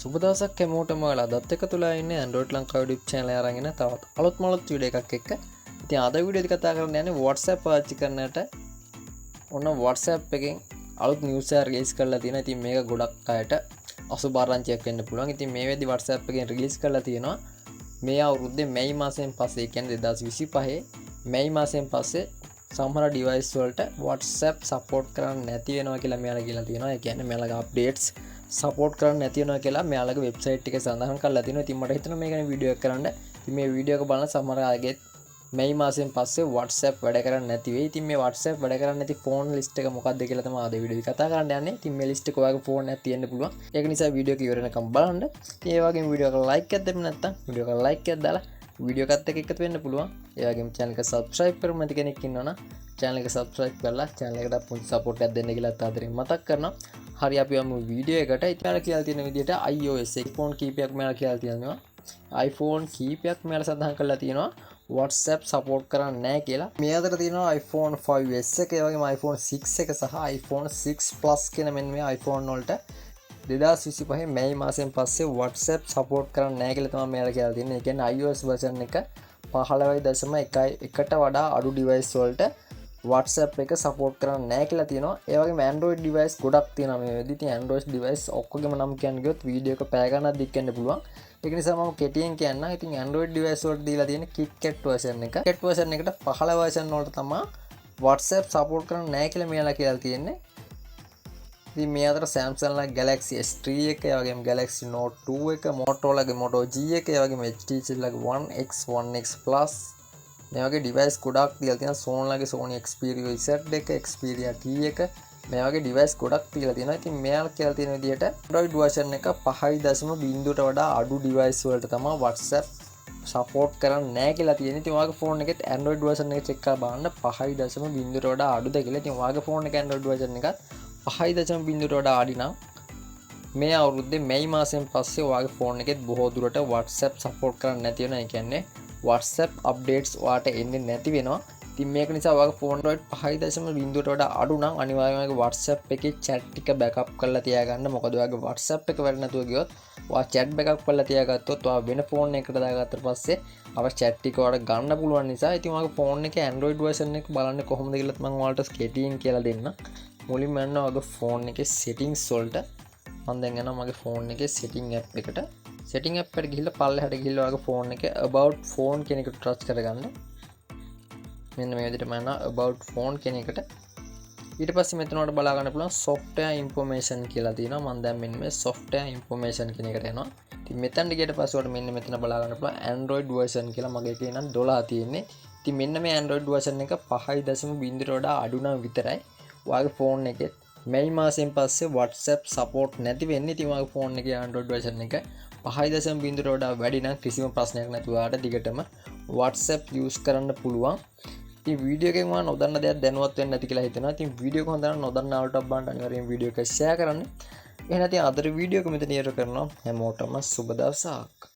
සුබ දවසක් හැමෝටම ඔයාලා අදත් එක තුලා ඉන්නේ Android ලංකාව YouTube channel එක අරගෙන තවත් අලුත් වීඩියෝ එකක් එක්ක. ඉතින් අද වීඩියෝ එක කතා කරන්න යන්නේ WhatsApp පාවිච්චි කරනට ඔන්න WhatsApp එකෙන් අලුත් news එක release කරලා තියෙනවා. ඉතින් මේක ගොඩක් අයට අසුභාරංචියක් වෙන්න පුළුවන්. ඉතින් මේ වෙද්දි WhatsApp එකෙන් release කරලා තියෙනවා මේ අවුරුද්දේ මැයි මාසයෙන් පස්සේ කියන්නේ 2025 මැයි මාසයෙන් පස්සේ සමහර device වලට WhatsApp support කරන්නේ නැති වෙනවා කියලා මෙයාලා කියලා තියෙනවා. ඒ කියන්නේ මෙයාලගේ updates support කරන්න නැති වෙනවා කියලා මෙයාලගේ වෙබ්සයිට් එකේ සඳහන් කරලා තිනවා. ඉතින් මට හිතෙනවා මේක ගැන වීඩියෝ එකක් කරන්න. ඉතින් මේ වීඩියෝ එක බලන සමහර අයගේ මැයි මාසයෙන් පස්සේ WhatsApp වැඩ කරන්නේ නැති වෙයි. ඉතින් මේ WhatsApp වැඩ කරන්නේ නැති ෆෝන් ලිස්ට් එක මොකක්ද කියලා තමයි අද වීඩියෝ එකේ කතා කරන්න යන්නේ. ඉතින් මේ ලිස්ට් එක ඔයාගේ ෆෝන් එකක් තියෙන්න පුළුවන්. ඒක නිසා වීඩියෝ එක ඉවර වෙනකම් බලන්න. ඉතින් ඒ වගේම වීඩියෝ එක ලයික් එකක් දෙන්න නැත්නම් වීඩියෝ එක ලයික් එකක් දාලා වීඩියෝ එකත් එක්ක එකතු වෙන්න පුළුවන්. ඒ වගේම channel එක subscribe කරමු නැති කෙනෙක් ඉන්නවනම් channel එක subscribe කරලා channel එකට පුංචි support එකක් දෙන්න කියලා ආදරෙන් මතක් කරනවා. හරි අපි යමු වීඩියෝ එකට. ඉතින් කියලා තියෙන විදිහට iOS iPhone කීපයක් මෙයාලා කියලා තියෙනවා. iPhone කීපයක් මෙයාලා සඳහන් කරලා තියෙනවා WhatsApp support කරන්නේ නැහැ කියලා. මේ අතර තියෙනවා iPhone 5s එක, ඒ වගේම iPhone 6 එක සහ iPhone 6 Plus කියන මෙන්න මේ iPhone වලට 2025 මැයි මාසයෙන් පස්සේ WhatsApp support කරන්නේ නැහැ කියලා තමයි මෙයාලා කියලා තියෙන්නේ. ඒ කියන්නේ iOS version එක 15.1ට වඩා අඩු device වලට WhatsApp එක support කරන්නේ නැහැ කියලා තියෙනවා. ඒ වගේම Android device ගොඩක් තියෙනවා මේ වෙද්දි. ඉතින් Android device ඔක්කොගෙම නම් කියන්න ගියොත් වීඩියෝ එක පැය ගණනක් දික් වෙන්න පුළුවන්. ඒක නිසා මම කෙටියෙන් කියන්නම්. ඉතින් Android device වලට දීලා තියෙන KitKat version එක. KitKat version එකට 15 version වලට තමයි WhatsApp support කරන්නේ නැහැ කියලා මෙයාලා කියලා තියෙන්නේ. ඉතින් මේ අතර Samsung ලා Galaxy S3 එක, ඒ වගේම Galaxy Note 2 එක, Motorola ගේ Moto G එක, ඒ වගේම HTC ලාගේ One X, One X Plus මේ වගේ device ගොඩක් තියලා තියෙනවා. Sony ලාගේ Sony Xperia Z එක, Xperia T එක මේ වගේ device ගොඩක් තියලා තියෙනවා. ඉතින් මෙයාලා කියලා තියෙන විදිහට Android version එක 5.0ට වඩා අඩු device වලට තමයි WhatsApp support කරන්නේ නැහැ කියලා තියෙනවා. ඉතින් ඔයාගේ phone එකෙත් Android version එක check කරලා බලන්න 5.0ට වඩා අඩුද කියලා. ඉතින් ඔයාගේ phone එක Android version එකත් 5.0ට වඩා අඩි නම් මේ අවුරුද්දේ මැයි මාසයෙන් පස්සේ ඔයාගේ ෆෝන් එකෙත් බොහෝ දුරට WhatsApp support කරන්නේ නැති වෙනවා. ඒ කියන්නේ WhatsApp updates ඔයාට එන්නේ නැති වෙනවා. ඉතින් මේක නිසා ඔයාගේ ෆෝන් Android 5.0ට වඩා අඩු නම් අනිවාර්යයෙන්ම ඔයාගේ WhatsApp එකේ chat ටික backup කරලා තියාගන්න. මොකද ඔයාගේ WhatsApp එක වැඩ නැතුව ගියොත් ඔයා chat backup කරලා තියාගත්තොත් ඔයා වෙන ෆෝන් එකකට දාගත්තට පස්සේ අපේ chat ටික ඔයාලට ගන්න පුළුවන් නිසා ඉතින් ඔයාගේ ෆෝන් එකේ Android version එක බලන්න කොහොමද කියලා මම ඔයාලට ස්කේටින් කියලා දෙන්න. මුලින්ම යන්න ඔයාගේ ෆෝන් එකේ settings වලට මම දැන් යනවා මගේ ෆෝන් එකේ setting app එකට. setting app එකට ගිහිල්ලා පල්ලෙහාට ගිහිල්ලා ඔයාගේ ෆෝන් එකේ about phone කියන එකට ටච් කරගන්න. මෙන්න මේ විදිහට මම යනවා about phone කියන එකට. ඊට පස්සේ මෙතන වලට බලා ගන්න පුළුවන් software information කියලා තියෙනවා. මම දැන් මෙන්න මේ software information කියන එකට යනවා. ඉතින් මෙතනට ගියට පස්සේ ඔයාලට මෙන්න මෙතන බලා ගන්න පුළුවන් Android version කියලා. මගේ එකේ නම් 12 තියෙන්නේ. ඉතින් මෙන්න මේ Android version එක 5.0ට වඩා අඩු නම් විතරයි ඔයාගේ ෆෝන් එකේ මැයි මාසයෙන් පස්සේ WhatsApp support නැති වෙන්නේ. ඉතින් ඔයාගේ ෆෝන් එකේ Android version එක 5.0ට වඩා වැඩි නම් කිසිම ප්‍රශ්නයක් නැතුව ඔයාලට දිගටම WhatsApp use කරන්න පුළුවන්. ඉතින් වීඩියෝ එකෙන් මම නොදන්න දෙයක් දැනුවත් වෙන්න නැති කියලා හිතනවා. ඉතින් වීඩියෝ එක හොඳ නම් නොදන්න ආවලට බලන්න අනිවාර්යෙන් වීඩියෝ එක share කරන්න. එහෙනම් ඉතින් අද වීඩියෝ එක මෙතන ඉවර කරනවා. හැමෝටම සුබ දවසක්.